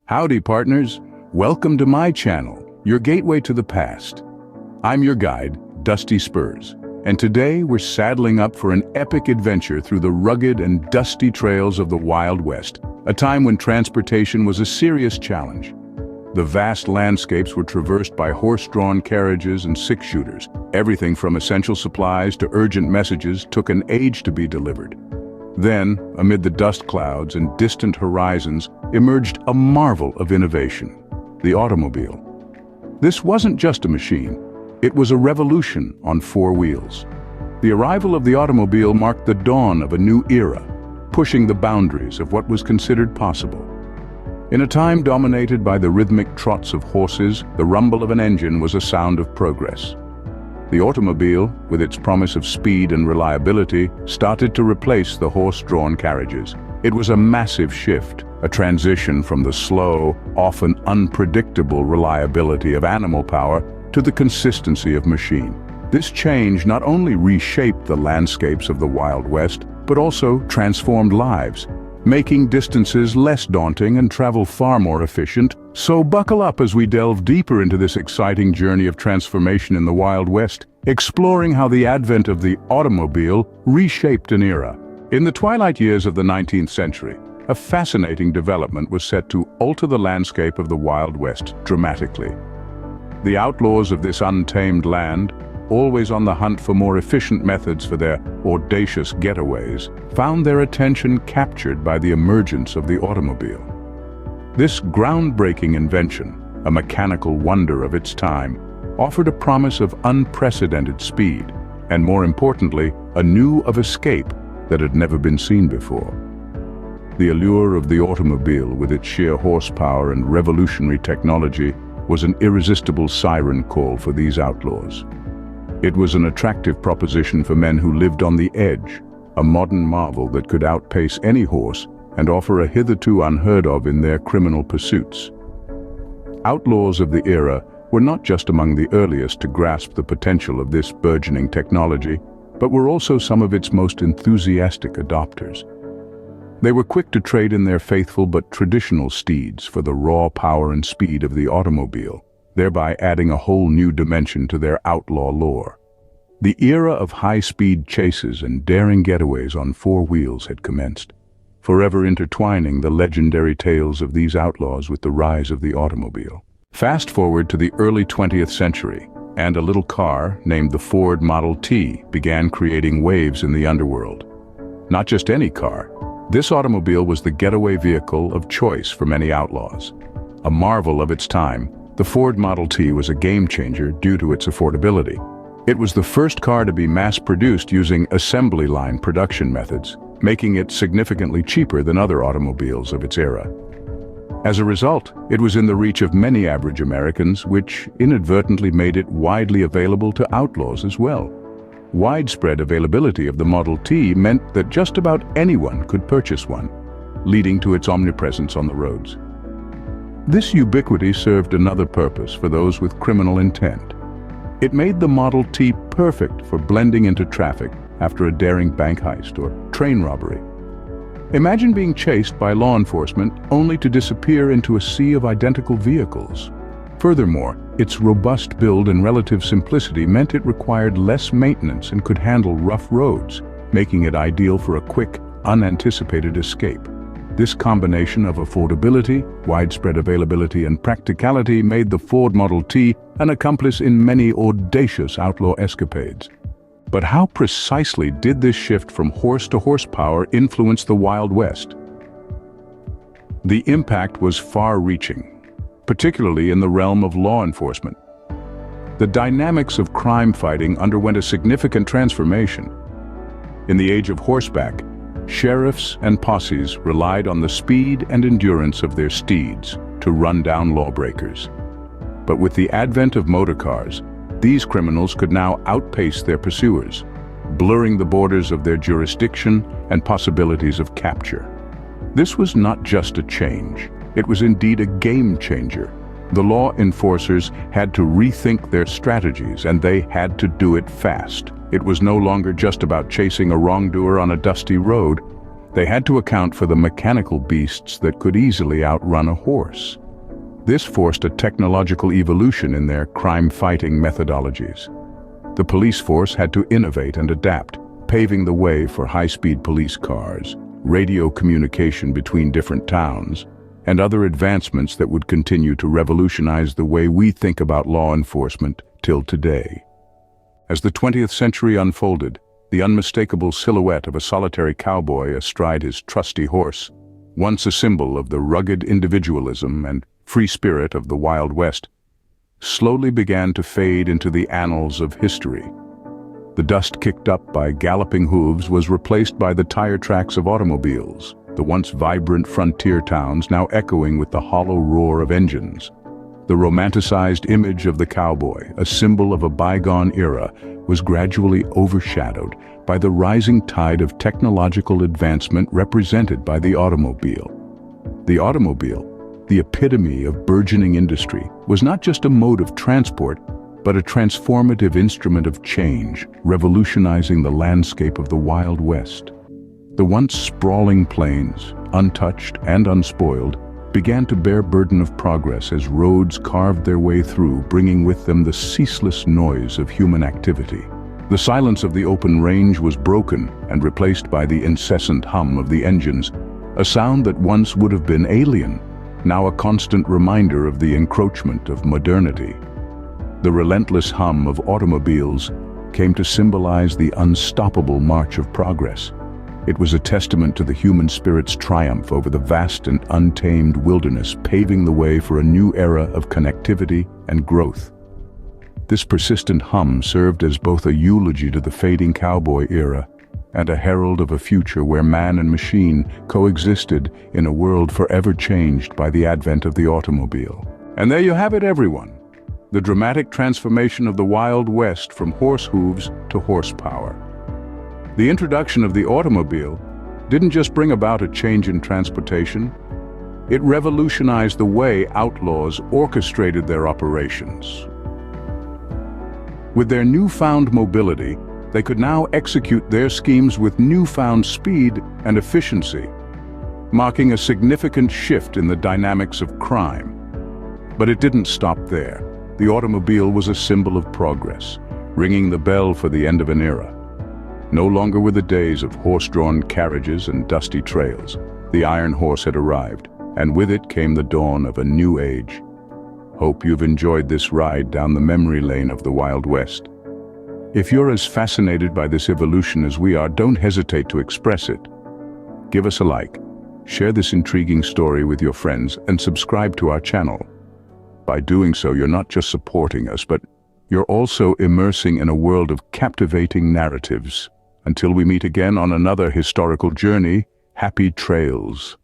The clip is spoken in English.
Howdy, partners. Welcome to my channel, your gateway to the past. I'm your guide, Dusty Spurs, and today we're saddling up for an epic adventure through the rugged and dusty trails of the Wild West, a time when transportation was a serious challenge. The vast landscapes were traversed by horse-drawn carriages and six-shooters. Everything from essential supplies to urgent messages took an age to be delivered. Then, amid the dust clouds and distant horizons, emerged a marvel of innovation, the automobile. This wasn't just a machine, it was a revolution on four wheels. The arrival of the automobile marked the dawn of a new era, pushing the boundaries of what was considered possible. In a time dominated by the rhythmic trots of horses, the rumble of an engine was a sound of progress. The automobile, with its promise of speed and reliability, started to replace the horse-drawn carriages. It was a massive shift, a transition from the slow, often unpredictable reliability of animal power to the consistency of machine. This change not only reshaped the landscapes of the Wild West, but also transformed lives, making distances less daunting and travel far more efficient. So buckle up as we delve deeper into this exciting journey of transformation in the Wild West, exploring how the advent of the automobile reshaped an era. In the twilight years of the 19th century, a fascinating development was set to alter the landscape of the Wild West dramatically. The outlaws of this untamed land, always on the hunt for more efficient methods for their audacious getaways, found their attention captured by the emergence of the automobile. This groundbreaking invention, a mechanical wonder of its time, offered a promise of unprecedented speed, and more importantly, a new of escape that had never been seen before. The allure of the automobile, with its sheer horsepower and revolutionary technology, was an irresistible siren call for these outlaws. It was an attractive proposition for men who lived on the edge, a modern marvel that could outpace any horse and offer a hitherto unheard of in their criminal pursuits. Outlaws of the era were not just among the earliest to grasp the potential of this burgeoning technology, but were also some of its most enthusiastic adopters. They were quick to trade in their faithful but traditional steeds for the raw power and speed of the automobile, thereby adding a whole new dimension to their outlaw lore. The era of high-speed chases and daring getaways on four wheels had commenced, forever intertwining the legendary tales of these outlaws with the rise of the automobile. Fast forward to the early 20th century, and a little car named the Ford Model T began creating waves in the underworld. Not just any car, this automobile was the getaway vehicle of choice for many outlaws. A marvel of its time, the Ford Model T was a game-changer due to its affordability. It was the first car to be mass-produced using assembly line production methods, making it significantly cheaper than other automobiles of its era. As a result, it was in the reach of many average Americans, which inadvertently made it widely available to outlaws as well. Widespread availability of the Model T meant that just about anyone could purchase one, leading to its omnipresence on the roads. This ubiquity served another purpose for those with criminal intent. It made the Model T perfect for blending into traffic after a daring bank heist or train robbery. Imagine being chased by law enforcement only to disappear into a sea of identical vehicles. Furthermore, its robust build and relative simplicity meant it required less maintenance and could handle rough roads, making it ideal for a quick, unanticipated escape. This combination of affordability, widespread availability, and practicality made the Ford Model T an accomplice in many audacious outlaw escapades. But how precisely did this shift from horse to horsepower influence the Wild West? The impact was far-reaching, particularly in the realm of law enforcement. The dynamics of crime fighting underwent a significant transformation. In the age of horseback, sheriffs and posses relied on the speed and endurance of their steeds to run down lawbreakers. But with the advent of motorcars, these criminals could now outpace their pursuers, blurring the borders of their jurisdiction and possibilities of capture. This was not just a change, it was indeed a game changer. The law enforcers had to rethink their strategies, and they had to do it fast. It was no longer just about chasing a wrongdoer on a dusty road. They had to account for the mechanical beasts that could easily outrun a horse. This forced a technological evolution in their crime-fighting methodologies. The police force had to innovate and adapt, paving the way for high-speed police cars, radio communication between different towns, and other advancements that would continue to revolutionize the way we think about law enforcement till today. As the 20th century unfolded, the unmistakable silhouette of a solitary cowboy astride his trusty horse, once a symbol of the rugged individualism and free spirit of the Wild West, slowly began to fade into the annals of history. The dust kicked up by galloping hooves was replaced by the tire tracks of automobiles, the once vibrant frontier towns now echoing with the hollow roar of engines. The romanticized image of the cowboy, a symbol of a bygone era, was gradually overshadowed by the rising tide of technological advancement represented by the automobile. The automobile, the epitome of burgeoning industry, was not just a mode of transport, but a transformative instrument of change, revolutionizing the landscape of the Wild West. The once sprawling plains, untouched and unspoiled, began to bear burden of progress as roads carved their way through, bringing with them the ceaseless noise of human activity. The silence of the open range was broken and replaced by the incessant hum of the engines, a sound that once would have been alien, now a constant reminder of the encroachment of modernity. The relentless hum of automobiles came to symbolize the unstoppable march of progress. It was a testament to the human spirit's triumph over the vast and untamed wilderness, paving the way for a new era of connectivity and growth. This persistent hum served as both a eulogy to the fading cowboy era and a herald of a future where man and machine coexisted in a world forever changed by the advent of the automobile. And there you have it, everyone. The dramatic transformation of the Wild West from horse hooves to horsepower. The introduction of the automobile didn't just bring about a change in transportation, it revolutionized the way outlaws orchestrated their operations. With their newfound mobility, they could now execute their schemes with newfound speed and efficiency, marking a significant shift in the dynamics of crime. But it didn't stop there. The automobile was a symbol of progress, ringing the bell for the end of an era. No longer were the days of horse-drawn carriages and dusty trails. The iron horse had arrived, and with it came the dawn of a new age. Hope you've enjoyed this ride down the memory lane of the Wild West. If you're as fascinated by this evolution as we are, don't hesitate to express it. Give us a like, share this intriguing story with your friends, and subscribe to our channel. By doing so, you're not just supporting us, but you're also immersing in a world of captivating narratives. Until we meet again on another historical journey, happy trails.